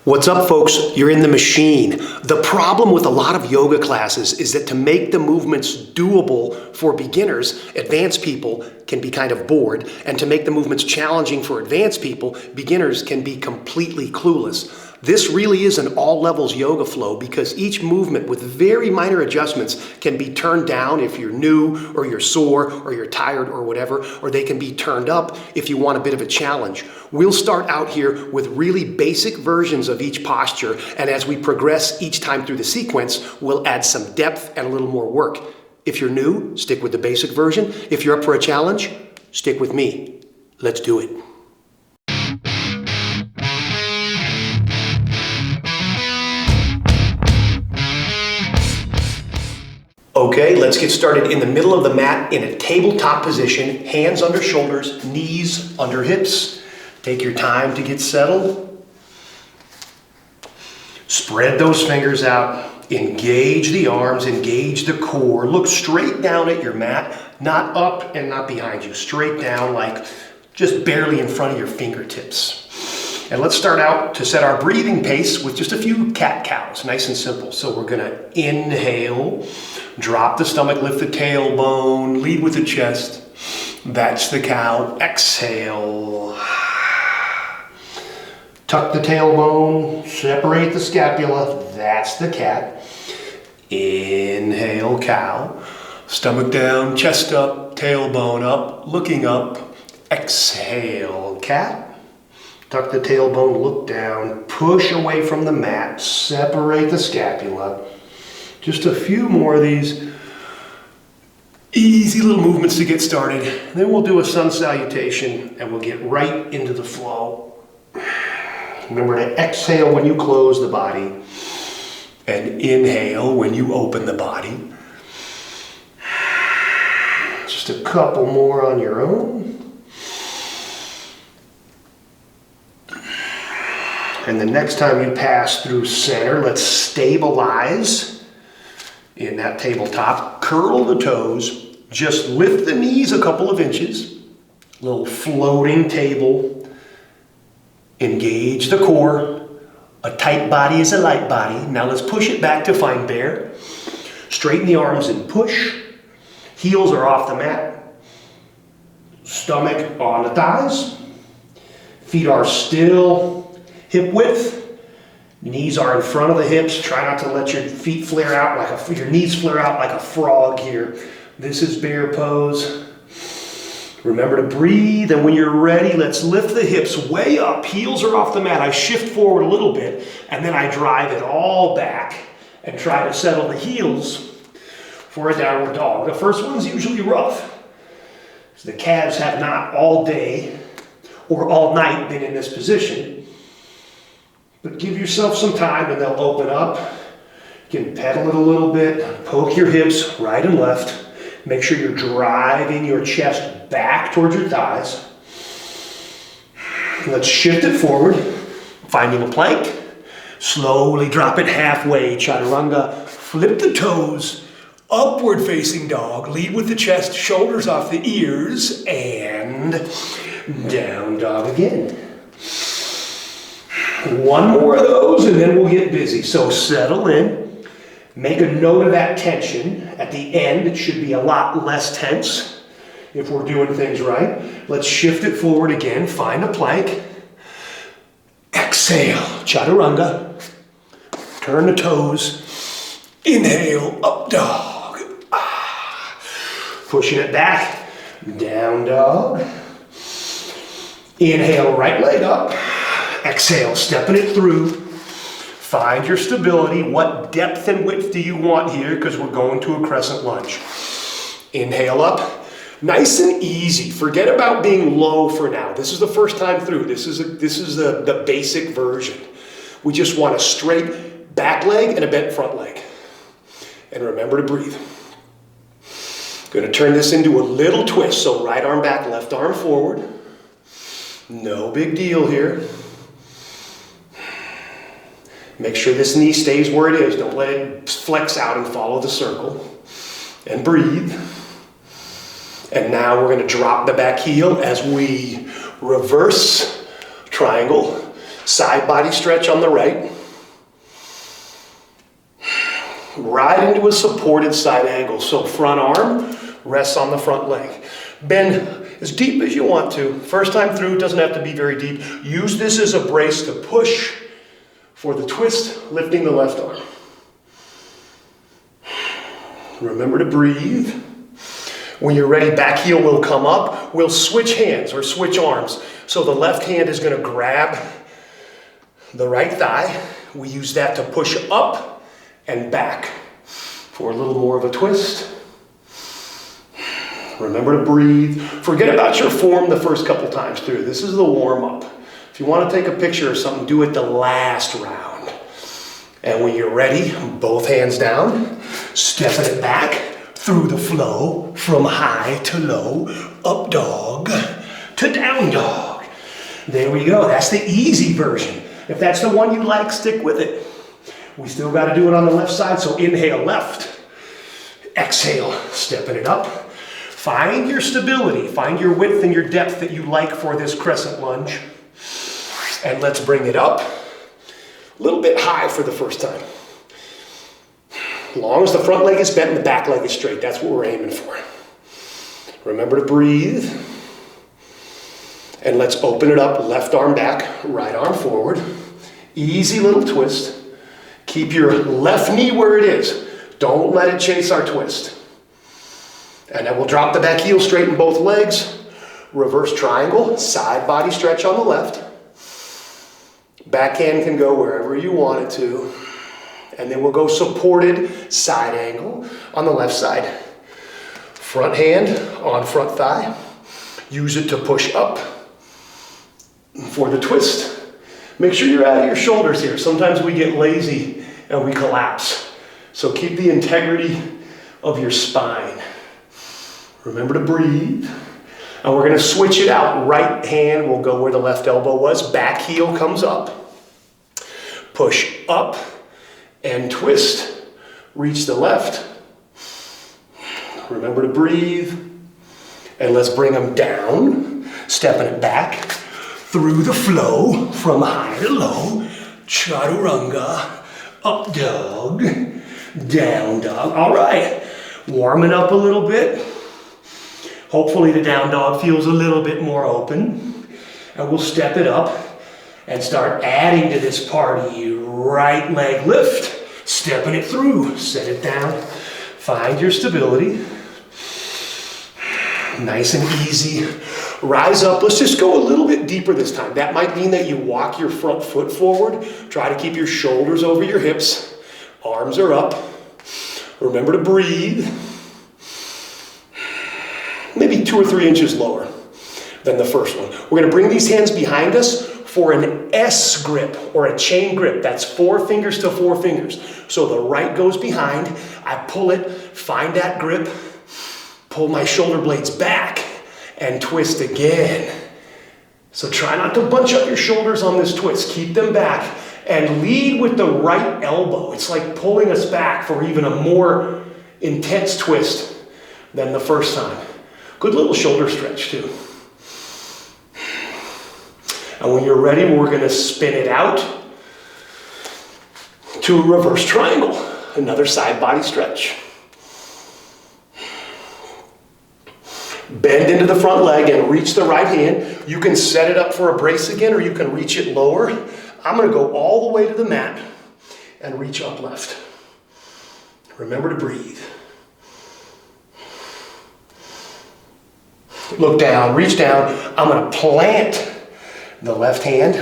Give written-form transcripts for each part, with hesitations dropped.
What's up, folks? You're in the machine. The problem with a lot of yoga classes is that to make the movements doable for beginners, advanced people can be kind of bored, and to make the movements challenging for advanced people, beginners can be completely clueless. This really is an all levels yoga flow because each movement with very minor adjustments can be turned down if you're new or you're sore or you're tired or whatever, or they can be turned up if you want a bit of a challenge. We'll start out here with really basic versions of each posture, and as we progress each time through the sequence, we'll add some depth and a little more work. If you're new, stick with the basic version. If you're up for a challenge, stick with me. Let's do it. Okay, let's get started in the middle of the mat in a tabletop position, hands under shoulders, knees under hips. Take your time to get settled. Spread those fingers out. Engage the arms, engage the core. Look straight down at your mat, not up and not behind you. Straight down, like just barely in front of your fingertips. And let's start out to set our breathing pace with just a few cat-cows, nice and simple. So we're gonna inhale, drop the stomach, lift the tailbone, lead with the chest. That's the cow. Exhale. Tuck the tailbone, separate the scapula. That's the cat. Inhale, cow. Stomach down, chest up, tailbone up, looking up. Exhale, cat. Tuck the tailbone, look down, push away from the mat, separate the scapula. Just a few more of these easy little movements to get started. Then we'll do a sun salutation and we'll get right into the flow. Remember to exhale when you close the body and inhale when you open the body. Just a couple more on your own. And the next time you pass through center, let's stabilize in that tabletop. Curl the toes. Just lift the knees a couple of inches. Little floating table. Engage the core. A tight body is a light body. Now let's push it back to find bear. Straighten the arms and push. Heels are off the mat. Stomach on the thighs. Feet are still hip width. Knees are in front of the hips. Try not to let your feet flare out like your knees flare out like a frog here. This is bear pose. Remember to breathe, and when you're ready, let's lift the hips way up. Heels are off the mat. I shift forward a little bit, and then I drive it all back and try to settle the heels for a downward dog. The first one's usually rough. So the calves have not all day or all night been in this position. But give yourself some time and they'll open up. You can pedal it a little bit, poke your hips right and left. Make sure you're driving your chest back towards your thighs. Let's shift it forward, finding a plank. Slowly drop it halfway, chaturanga. Flip the toes, upward facing dog. Lead with the chest, shoulders off the ears, and down dog again. One more of those and then we'll get busy. So settle in. Make a note of that tension. At the end, it should be a lot less tense if we're doing things right. Let's shift it forward again. Find a plank. Exhale, chaturanga. Turn the toes. Inhale, up dog. Pushing it back. Down dog. Inhale, right leg up. Exhale, stepping it through. Find your stability. What depth and width do you want here? Because we're going to a crescent lunge. Inhale up. Nice and easy. Forget about being low for now. This is the first time through. This is the basic version. We just want a straight back leg and a bent front leg. And remember to breathe. Going to turn this into a little twist. So right arm back, left arm forward. No big deal here. Make sure this knee stays where it is. Don't let it flex out and follow the circle. And breathe. And now we're going to drop the back heel as we reverse triangle. Side body stretch on the right. Right into a supported side angle. So front arm rests on the front leg. Bend as deep as you want to. First time through, doesn't have to be very deep. Use this as a brace to push for the twist, lifting the left arm. Remember to breathe. When you're ready, back heel will come up. We'll switch hands or switch arms. So the left hand is going to grab the right thigh. We use that to push up and back for a little more of a twist. Remember to breathe. Forget about your form the first couple times through. This is the warm-up. If you want to take a picture or something, do it the last round. And when you're ready, both hands down, stepping it back through the flow from high to low, up dog to down dog. There we go. That's the easy version. If that's the one you like, stick with it. We still got to do it on the left side, so inhale left. Exhale, stepping it up. Find your stability, find your width and your depth that you like for this crescent lunge. And let's bring it up. A little bit high for the first time. As long as the front leg is bent and the back leg is straight, that's what we're aiming for. Remember to breathe. And let's open it up, left arm back, right arm forward. Easy little twist. Keep your left knee where it is. Don't let it chase our twist. And then we'll drop the back heel, straighten both legs. Reverse triangle, side body stretch on the left. Backhand can go wherever you want it to. And then we'll go supported side angle on the left side. Front hand on front thigh. Use it to push up for the twist. Make sure you're out of your shoulders here. Sometimes we get lazy and we collapse. So keep the integrity of your spine. Remember to breathe. And we're going to switch it out. Right hand will go where the left elbow was. Back heel comes up. Push up and twist. Reach the left. Remember to breathe. And let's bring them down. Stepping it back through the flow from high to low. Chaturanga. Up dog. Down dog. All right. Warming up a little bit. Hopefully the down dog feels a little bit more open. And we'll step it up and start adding to this party. Right leg lift, stepping it through, set it down. Find your stability. Nice and easy. Rise up. Let's just go a little bit deeper this time. That might mean that you walk your front foot forward. Try to keep your shoulders over your hips. Arms are up. Remember to breathe. Maybe 2 or 3 inches lower than the first one. We're going to bring these hands behind us for an S grip or a chain grip. That's 4 fingers to 4 fingers. So the right goes behind. I pull it, find that grip, pull my shoulder blades back, and twist again. So try not to bunch up your shoulders on this twist. Keep them back and lead with the right elbow. It's like pulling us back for even a more intense twist than the first time. Good little shoulder stretch too. And when you're ready, we're going to spin it out to a reverse triangle. Another side body stretch. Bend into the front leg and reach the right hand. You can set it up for a brace again, or you can reach it lower. I'm going to go all the way to the mat and reach up left. Remember to breathe. Look down, reach down. I'm going to plant the left hand.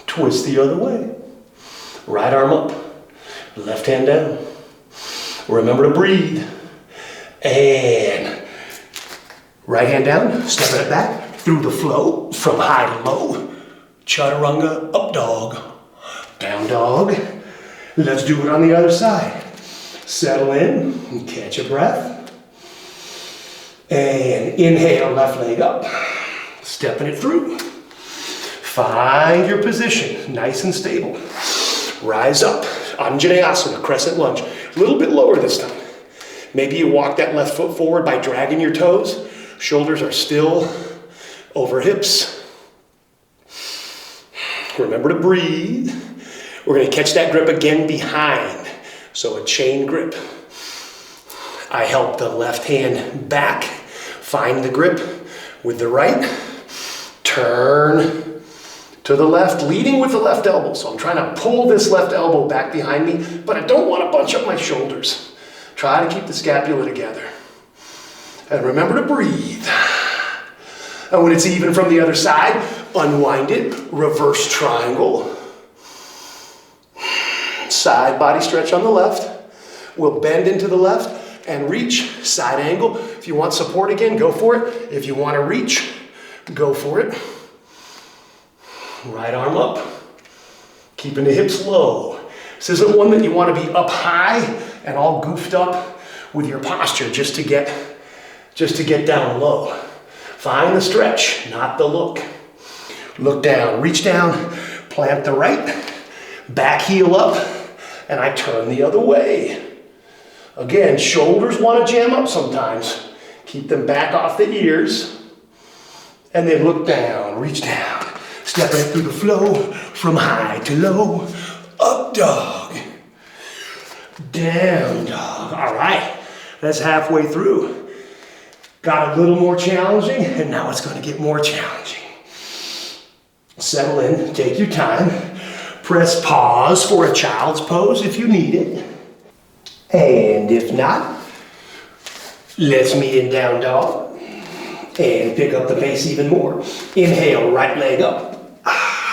Twist the other way. Right arm up. Left hand down. Remember to breathe. And right hand down. Stepping it back through the flow from high to low. Chaturanga, up dog. Down dog. Let's do it on the other side. Settle in and catch a breath. And inhale, left leg up. Stepping it through. Find your position, nice and stable. Rise up, Anjaneyasana, Crescent Lunge. A little bit lower this time. Maybe you walk that left foot forward by dragging your toes. Shoulders are still over hips. Remember to breathe. We're going to catch that grip again behind. So a chain grip. I help the left hand back. Find the grip with the right. Turn to the left, leading with the left elbow. So I'm trying to pull this left elbow back behind me, but I don't want to bunch up my shoulders. Try to keep the scapula together. And remember to breathe. And when it's even from the other side, unwind it, reverse triangle. Side body stretch on the left. We'll bend into the left and reach, side angle. If you want support again, go for it. If you want to reach, go for it. Right arm up, keeping the hips low. This isn't one that you want to be up high and all goofed up with your posture just to get down low. Find the stretch, not the look. Look down, reach down, plant the right, back heel up, and I turn the other way. Again, shoulders want to jam up sometimes. Keep them back off the ears, and then look down, reach down. Stepping through the flow from high to low. Up dog. Down dog. All right, that's halfway through. Got a little more challenging, and now it's going to get more challenging. Settle in, take your time. Press pause for a child's pose if you need it. And if not, let's meet in down dog. And pick up the pace even more. Inhale, right leg up.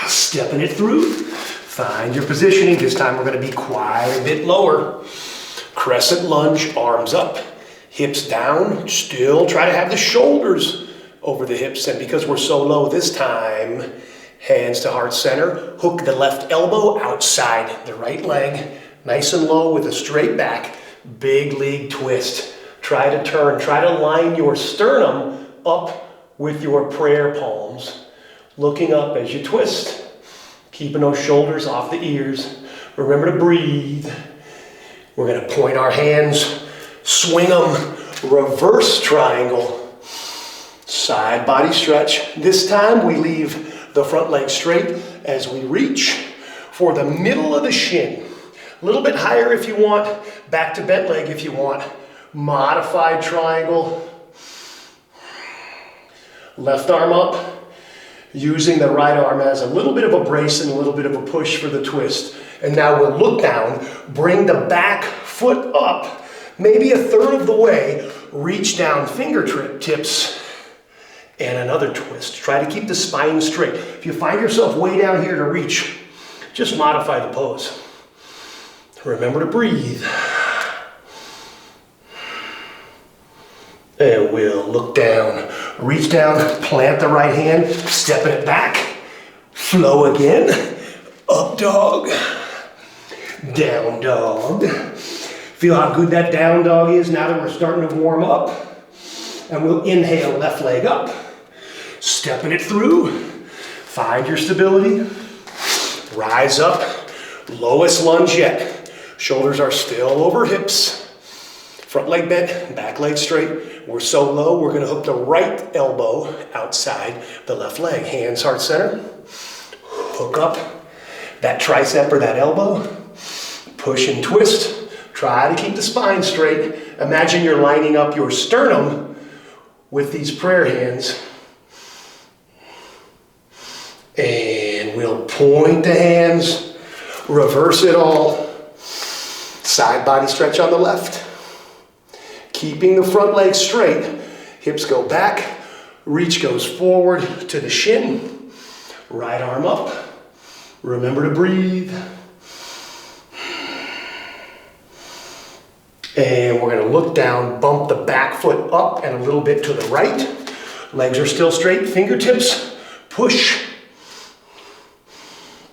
Stepping it through. Find your positioning. This time we're going to be quite a bit lower. Crescent lunge, arms up, hips down. Still try to have the shoulders over the hips. And because we're so low this time, hands to heart center. Hook the left elbow outside the right leg. Nice and low with a straight back. Big leg twist. Try to turn. Try to line your sternum up with your prayer palms. Looking up as you twist. Keeping those shoulders off the ears. Remember to breathe. We're going to point our hands, swing them, reverse triangle, side body stretch. This time we leave the front leg straight as we reach for the middle of the shin. A little bit higher if you want, back to bent leg if you want. Modified triangle. Left arm up. Using the right arm as a little bit of a brace and a little bit of a push for the twist. And now we'll look down, bring the back foot up, maybe a third of the way, reach down, tips, and another twist. Try to keep the spine straight. If you find yourself way down here to reach, just modify the pose. Remember to breathe. And we'll look down, reach down, plant the right hand, stepping it back, flow again, up dog, down dog. Feel how good that down dog is now that we're starting to warm up. And we'll inhale, left leg up, stepping it through, find your stability, rise up, lowest lunge yet. Shoulders are still over hips. Front leg bent, back leg straight. We're so low, we're gonna hook the right elbow outside the left leg. Hands heart center. Hook up that tricep or that elbow. Push and twist. Try to keep the spine straight. Imagine you're lining up your sternum with these prayer hands. And we'll point the hands, reverse it all. Side body stretch on the left. Keeping the front leg straight, hips go back, reach goes forward to the shin, right arm up, remember to breathe. And we're gonna look down, bump the back foot up and a little bit to the right. Legs are still straight, fingertips, push.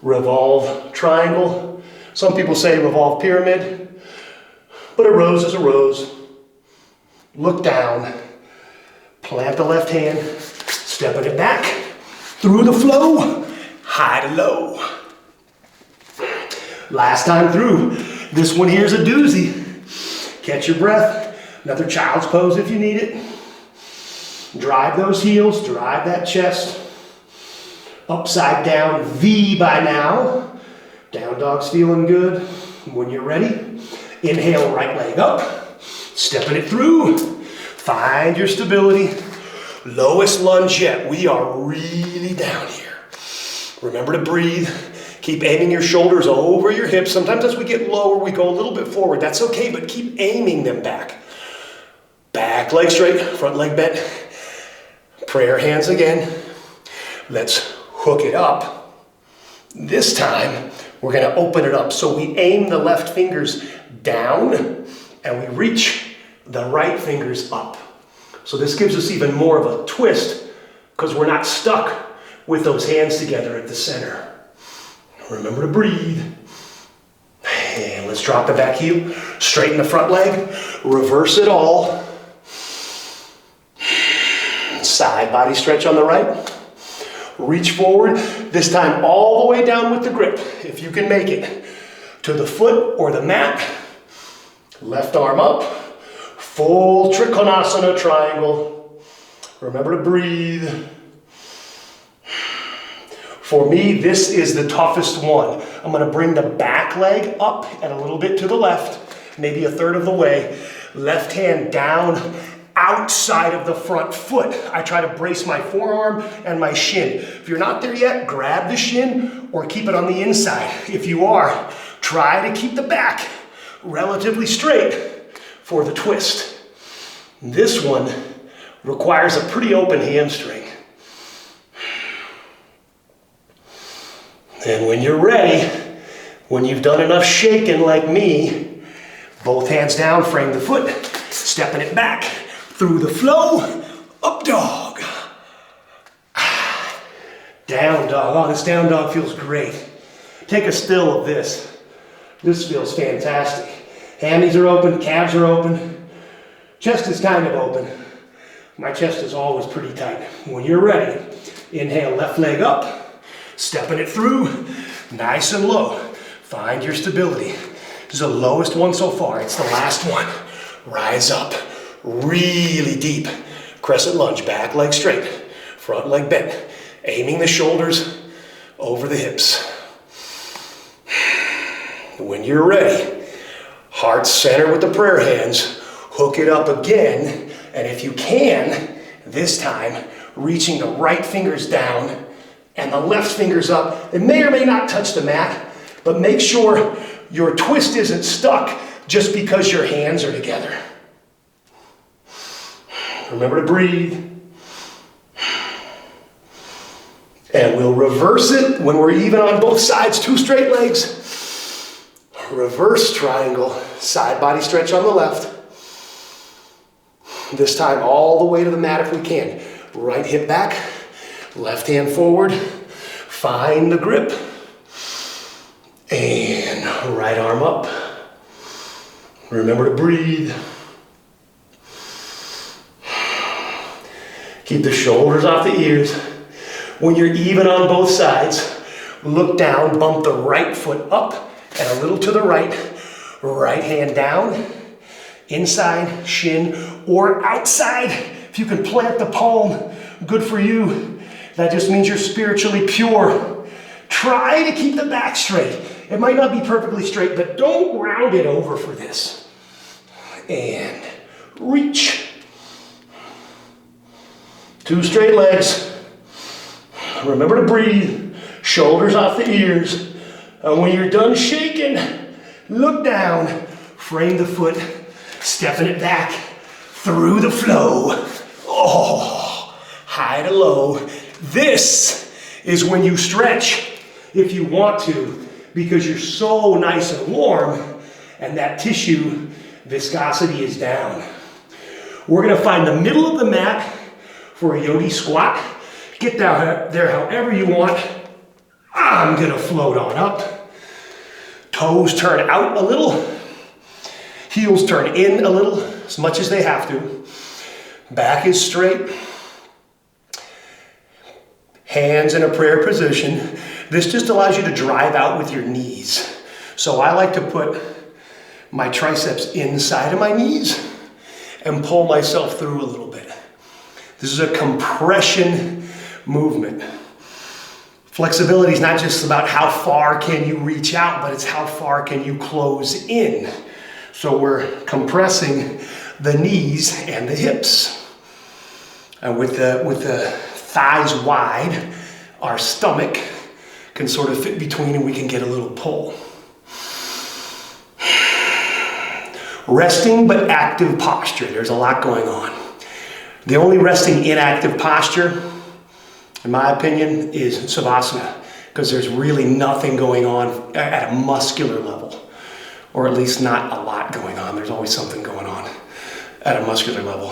Revolve triangle. Some people say revolve pyramid, but a rose is a rose. Look down, plant the left hand, stepping it back, through the flow, high to low. Last time through, this one here's a doozy. Catch your breath, another child's pose if you need it. Drive those heels, drive that chest. Upside down V by now. Down dog's feeling good. When you're ready, inhale, right leg up, stepping it through. Find your stability. Lowest lunge yet. We are really down here. Remember to breathe. Keep aiming your shoulders over your hips. Sometimes as we get lower, we go a little bit forward. That's okay, but keep aiming them back. Back leg straight, front leg bent. Prayer hands again. Let's hook it up. This time, we're gonna open it up. So we aim the left fingers down and we reach the right fingers up. So this gives us even more of a twist because we're not stuck with those hands together at the center. Remember to breathe. And let's drop the back heel, straighten the front leg, reverse it all. Side body stretch on the right. Reach forward, this time all the way down with the grip, if you can make it, to the foot or the mat. Left arm up, full Trikhanasana triangle. Remember to breathe. For me, this is the toughest one. I'm gonna bring the back leg up and a little bit to the left, maybe a third of the way. Left hand down, outside of the front foot. I try to brace my forearm and my shin. If you're not there yet, grab the shin or keep it on the inside. If you are, try to keep the back relatively straight for the twist. This one requires a pretty open hamstring. And when you're ready, when you've done enough shaking like me, both hands down, frame the foot, stepping it back, through the flow, up dog. Down dog. Oh, this down dog feels great. Take a still of this. This feels fantastic. Hammies are open, calves are open. Chest is kind of open. My chest is always pretty tight. When you're ready, inhale, left leg up, stepping it through, nice and low. Find your stability. This is the lowest one so far. It's the last one. Rise up. Really deep. Crescent lunge, back leg straight, front leg bent. Aiming the shoulders over the hips. When you're ready, heart center with the prayer hands, hook it up again, and if you can, this time, reaching the right fingers down and the left fingers up. It may or may not touch the mat, but make sure your twist isn't stuck just because your hands are together. Remember to breathe. And we'll reverse it when we're even on both sides, 2 straight legs. Reverse triangle, side body stretch on the left. This time all the way to the mat if we can. Right hip back, left hand forward. Find the grip. And right arm up. Remember to breathe. Keep the shoulders off the ears. When you're even on both sides, look down, bump the right foot up and a little to the right. Right hand down, inside, shin, or outside. If you can plant the palm, good for you. That just means you're spiritually pure. Try to keep the back straight. It might not be perfectly straight, but don't round it over for this. And reach. 2 straight legs. Remember to breathe. Shoulders off the ears. And when you're done shaking, look down. Frame the foot. Stepping it back. Through the flow. Oh, high to low. This is when you stretch if you want to, because you're so nice and warm and that tissue viscosity is down. We're gonna find the middle of the mat for a Yogi Squat. Get down there however you want. I'm gonna float on up. Toes turn out a little. Heels turn in a little, as much as they have to. Back is straight. Hands in a prayer position. This just allows you to drive out with your knees. So I like to put my triceps inside of my knees and pull myself through a little bit. This is a compression movement. Flexibility is not just about how far can you reach out, but it's how far can you close in. So we're compressing the knees and the hips. And with the thighs wide, our stomach can sort of fit between and we can get a little pull. Resting but active posture. There's a lot going on. The only resting inactive posture, in my opinion, is Savasana, because there's really nothing going on at a muscular level, or at least not a lot going on. There's always something going on at a muscular level.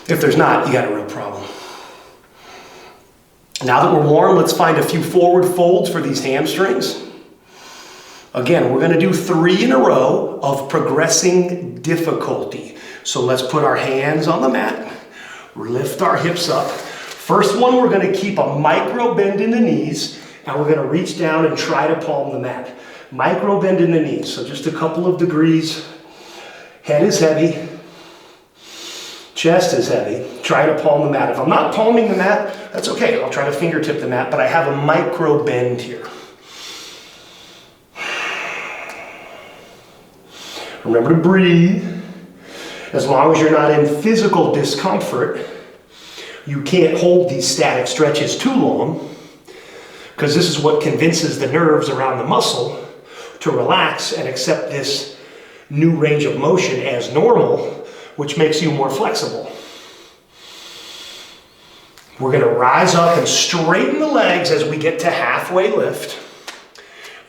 If there's not, you got a real problem. Now that we're warm, let's find a few forward folds for these hamstrings. Again, we're going to do 3 in a row of progressing difficulty. So let's put our hands on the mat, lift our hips up. First one, we're going to keep a micro bend in the knees, and we're going to reach down and try to palm the mat. Micro bend in the knees, so just a couple of degrees. Head is heavy, chest is heavy. Try to palm the mat. If I'm not palming the mat, that's okay. I'll try to fingertip the mat, but I have a micro bend here. Remember to breathe. As long as you're not in physical discomfort, you can't hold these static stretches too long, because this is what convinces the nerves around the muscle to relax and accept this new range of motion as normal, which makes you more flexible. We're going to rise up and straighten the legs as we get to halfway lift.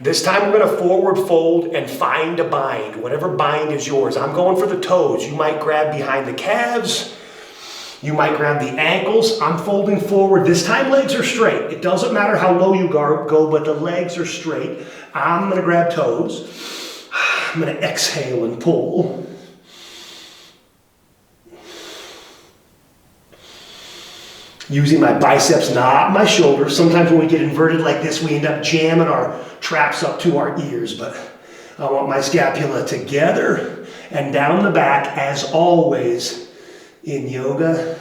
This time we're going to forward fold and find a bind, whatever bind is yours. I'm going for the toes. You might grab behind the calves. You might grab the ankles. I'm folding forward. This time legs are straight. It doesn't matter how low you go, but the legs are straight. I'm going to grab toes. I'm going to exhale and pull. Using my biceps, not my shoulders. Sometimes when we get inverted like this, we end up jamming our traps up to our ears, but I want my scapula together and down the back as always in yoga.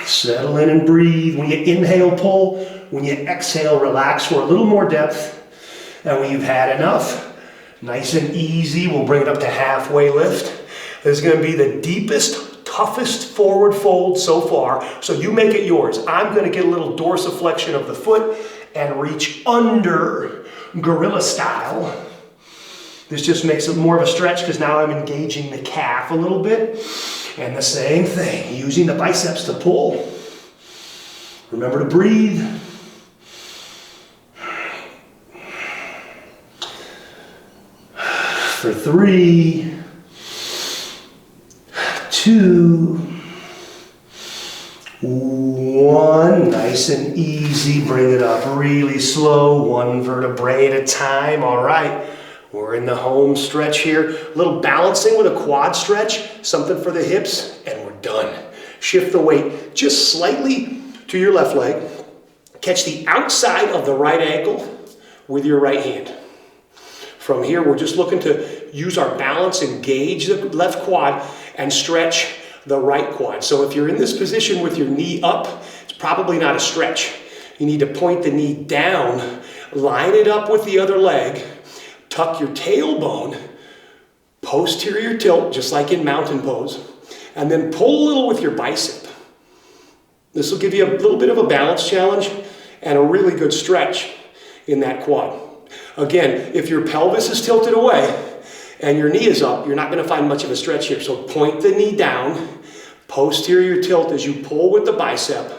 Settle in and breathe. When you inhale, pull. When you exhale, relax for a little more depth. And when you've had enough, nice and easy, we'll bring it up to halfway lift. This is going to be the deepest, toughest forward fold so far, so you make it yours. I'm going to get a little dorsiflexion of the foot and reach under gorilla style. This just makes it more of a stretch because now I'm engaging the calf a little bit. And the same thing, using the biceps to pull. Remember to breathe. For 3, 2, 1, nice and easy, bring it up really slow, 1 vertebrae at a time. All right, we're in the home stretch here. A little balancing with a quad stretch, something for the hips, and we're done. Shift the weight just slightly to your left leg. Catch the outside of the right ankle with your right hand. From here, we're just looking to use our balance, engage the left quad, and stretch the right quad. So if you're in this position with your knee up, it's probably not a stretch. You need to point the knee down, line it up with the other leg, tuck your tailbone, posterior tilt, just like in mountain pose, and then pull a little with your bicep. This will give you a little bit of a balance challenge and a really good stretch in that quad. Again, if your pelvis is tilted away and your knee is up, you're not going to find much of a stretch here. So point the knee down, posterior tilt as you pull with the bicep.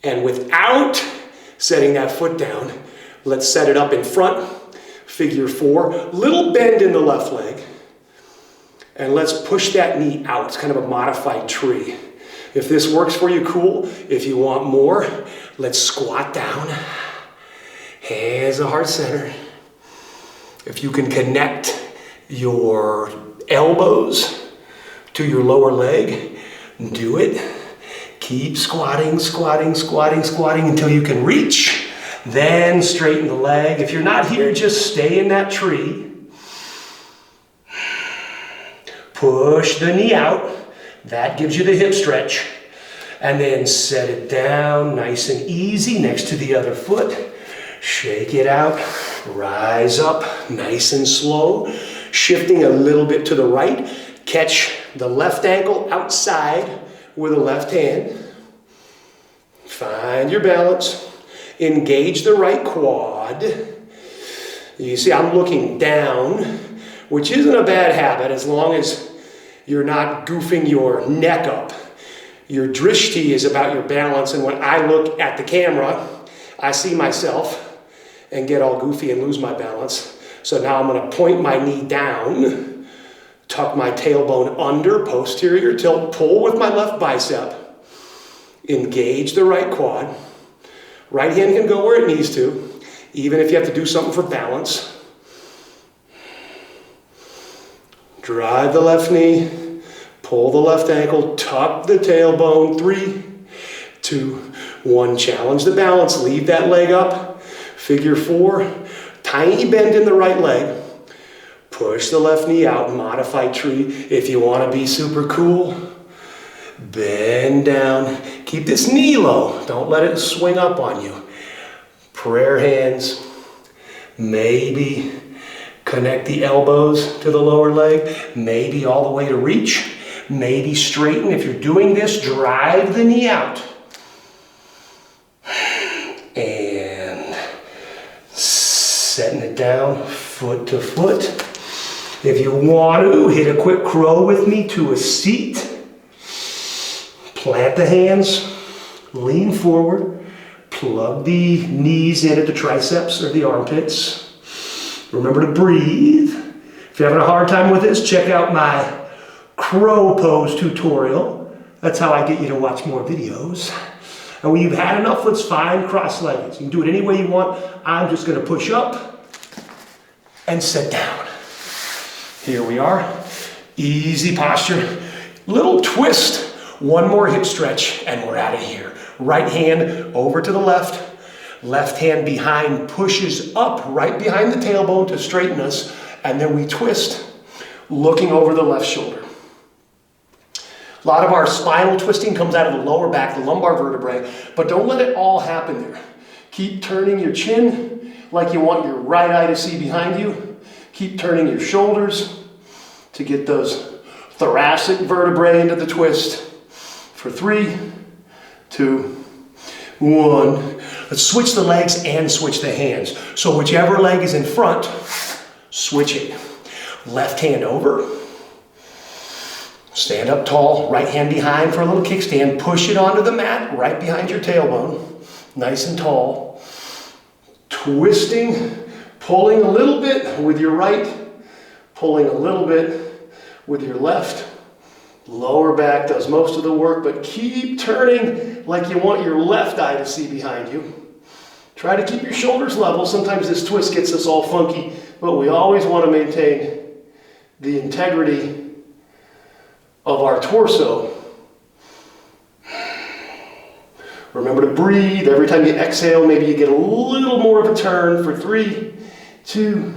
And without setting that foot down, let's set it up in front, figure 4, little bend in the left leg. And let's push that knee out. It's kind of a modified tree. If this works for you, cool. If you want more, let's squat down. Hands at heart center. If you can connect your elbows to your lower leg, do it. Keep squatting, squatting, squatting, squatting until you can reach. Then straighten the leg. If you're not here, just stay in that tree. Push the knee out. That gives you the hip stretch. And then set it down nice and easy next to the other foot. Shake it out, rise up nice and slow, shifting a little bit to the right. Catch the left ankle outside with a left hand. Find your balance. Engage the right quad. You see, I'm looking down, which isn't a bad habit as long as you're not goofing your neck up. Your drishti is about your balance, and when I look at the camera, I see myself and get all goofy and lose my balance. So now I'm going to point my knee down, tuck my tailbone under, posterior tilt, pull with my left bicep, engage the right quad. Right hand can go where it needs to, even if you have to do something for balance. Drive the left knee, pull the left ankle, tuck the tailbone. 3, 2, 1. Challenge the balance. Leave that leg up. Figure 4. Tiny bend in the right leg. Push the left knee out. Modified tree. If you want to be super cool, bend down. Keep this knee low. Don't let it swing up on you. Prayer hands. Maybe connect the elbows to the lower leg. Maybe all the way to reach. Maybe straighten. If you're doing this, drive the knee out. And setting it down, foot to foot. If you want to, hit a quick crow with me to a seat. Plant the hands, lean forward, plug the knees in at the triceps or the armpits. Remember to breathe. If you're having a hard time with this, check out my crow pose tutorial. That's how I get you to watch more videos. And when you've had enough, let's find cross-legged. You can do it any way you want. I'm just going to push up and sit down. Here we are. Easy posture. Little twist. One more hip stretch and we're out of here. Right hand over to the left. Left hand behind pushes up right behind the tailbone to straighten us. And then we twist, looking over the left shoulder. A lot of our spinal twisting comes out of the lower back, the lumbar vertebrae, but don't let it all happen there. Keep turning your chin like you want your right eye to see behind you. Keep turning your shoulders to get those thoracic vertebrae into the twist. For 3, 2, 1. Let's switch the legs and switch the hands. So whichever leg is in front, switch it. Left hand over. Stand up tall, right hand behind for a little kickstand. Push it onto the mat, right behind your tailbone. Nice and tall. Twisting, pulling a little bit with your right, pulling a little bit with your left. Lower back does most of the work, but keep turning like you want your left eye to see behind you. Try to keep your shoulders level. Sometimes this twist gets us all funky, but we always want to maintain the integrity of our torso. Remember to breathe. Every time you exhale, maybe you get a little more of a turn. For 3, 2,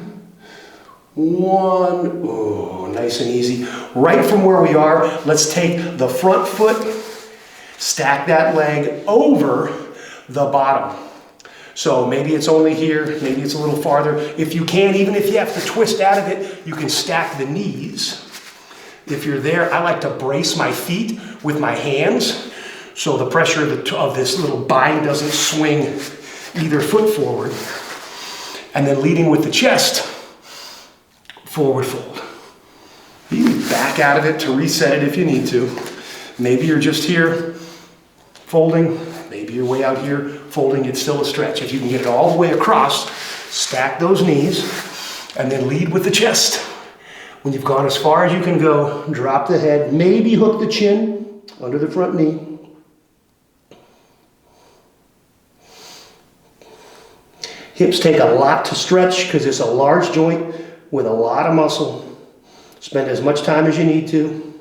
1. Oh, nice and easy. Right from where we are, let's take the front foot, stack that leg over the bottom. So maybe it's only here, maybe it's a little farther. If you can, even if you have to twist out of it, you can stack the knees. If you're there, I like to brace my feet with my hands so the pressure of this little bind doesn't swing either foot forward. And then leading with the chest, forward fold. You can back out of it to reset it if you need to. Maybe you're just here folding. Maybe you're way out here folding. It's still a stretch. If you can get it all the way across, stack those knees and then lead with the chest. When you've gone as far as you can go, drop the head. Maybe hook the chin under the front knee. Hips take a lot to stretch because it's a large joint with a lot of muscle. Spend as much time as you need to.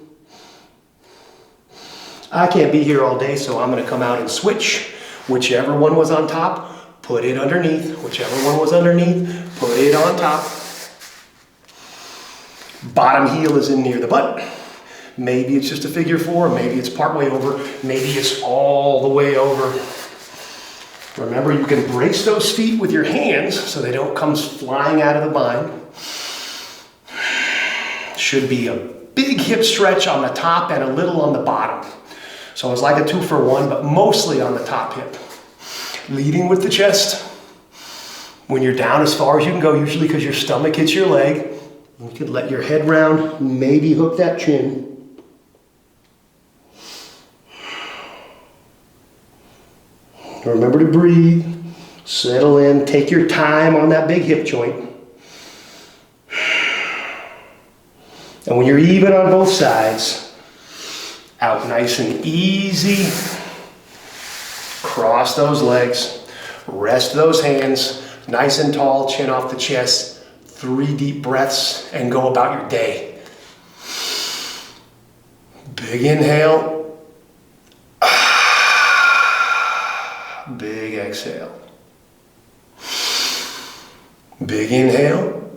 I can't be here all day, so I'm going to come out and switch. Whichever one was on top, put it underneath. Whichever one was underneath, put it on top. Bottom heel is in near the butt. Maybe it's just a figure four, maybe it's partway over, maybe it's all the way over. Remember, you can brace those feet with your hands so they don't come flying out of the bind. Should be a big hip stretch on the top and a little on the bottom. So it's like a 2 for 1, but mostly on the top hip. Leading with the chest. When you're down as far as you can go, usually because your stomach hits your leg, you can let your head round, maybe hook that chin. Remember to breathe, settle in, take your time on that big hip joint. And when you're even on both sides, out nice and easy, cross those legs, rest those hands, nice and tall, chin off the chest, 3 deep breaths, and go about your day. Big inhale. Big exhale. Big inhale.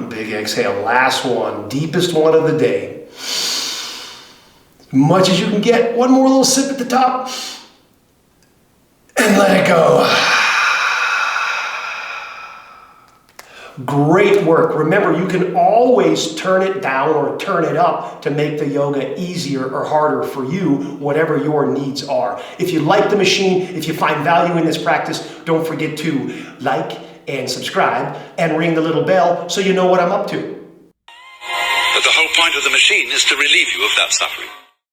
Big exhale. Last one. Deepest one of the day. As much as you can get. One more little sip at the top. And let it go. Great work. Remember, you can always turn it down or turn it up to make the yoga easier or harder for you, whatever your needs are. If you like the machine, if you find value in this practice, don't forget to like and subscribe and ring the little bell so you know what I'm up to. But the whole point of the machine is to relieve you of that suffering.